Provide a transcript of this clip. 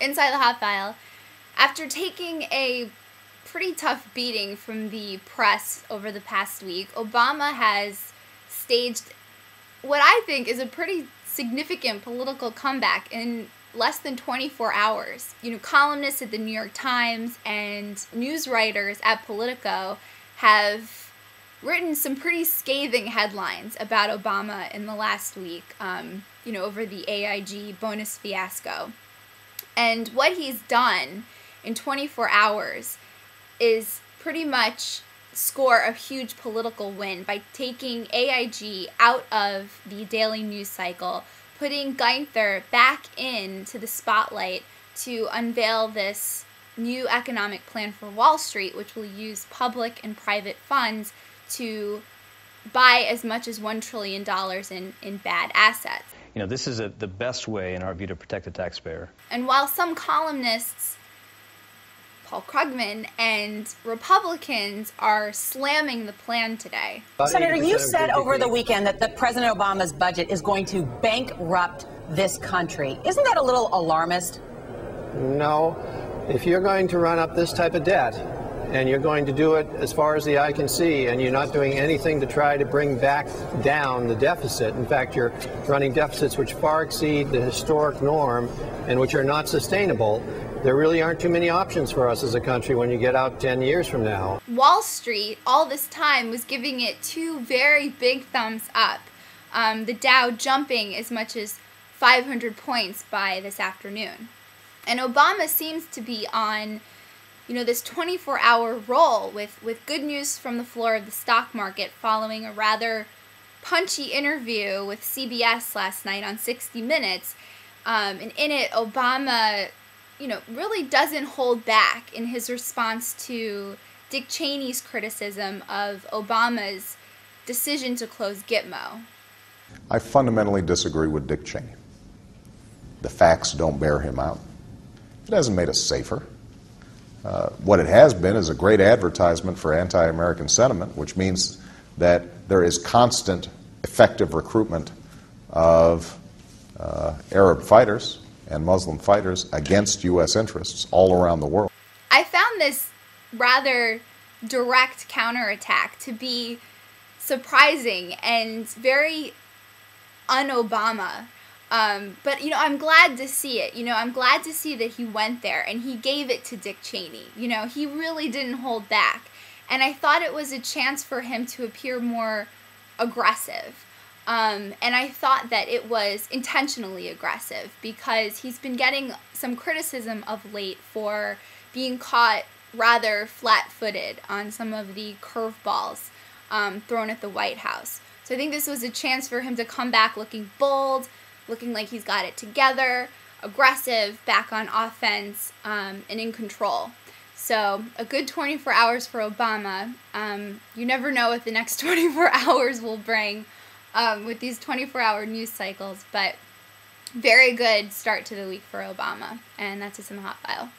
Inside the Hot File. After taking a pretty tough beating from the press over the past week, Obama has staged what I think is a pretty significant political comeback in less than 24 hours. Columnists at the New York Times and news writers at Politico have written some pretty scathing headlines about Obama in the last week, over the AIG bonus fiasco. And what he's done in 24 hours is pretty much score a huge political win by taking AIG out of the daily news cycle, putting Geithner back into the spotlight to unveil this new economic plan for Wall Street, which will use public and private funds to buy as much as $1 trillion in bad assets. This is the best way, in our view, to protect the taxpayer. And while some columnists, Paul Krugman, and Republicans are slamming the plan today. Senator, you said over the weekend that President Obama's budget is going to bankrupt this country. Isn't that a little alarmist? No. If you're going to run up this type of debt, and you're going to do it as far as the eye can see, and you're not doing anything to try to bring back down the deficit. In fact, you're running deficits which far exceed the historic norm and which are not sustainable. There really aren't too many options for us as a country when you get out 10 years from now. Wall Street, all this time, was giving it two very big thumbs up. The Dow jumping as much as 500 points by this afternoon. And Obama seems to be on this 24-hour roll with good news from the floor of the stock market following a rather punchy interview with CBS last night on 60 Minutes. And in it, Obama, really doesn't hold back in his response to Dick Cheney's criticism of Obama's decision to close Gitmo. I fundamentally disagree with Dick Cheney. The facts don't bear him out. It hasn't made us safer. What it has been is a great advertisement for anti-American sentiment, which means that there is constant effective recruitment of Arab fighters and Muslim fighters against U.S. interests all around the world. I found this rather direct counterattack to be surprising and very un-Obama. But, I'm glad to see it. I'm glad to see that he went there and he gave it to Dick Cheney. He really didn't hold back. And I thought it was a chance for him to appear more aggressive. And I thought that it was intentionally aggressive because he's been getting some criticism of late for being caught rather flat-footed on some of the curveballs thrown at the White House. So I think this was a chance for him to come back looking bold, looking like he's got it together, aggressive, back on offense, and in control. So a good 24 hours for Obama. You never know what the next 24 hours will bring with these 24-hour news cycles, but very good start to the week for Obama. And that's what's in the Hot File.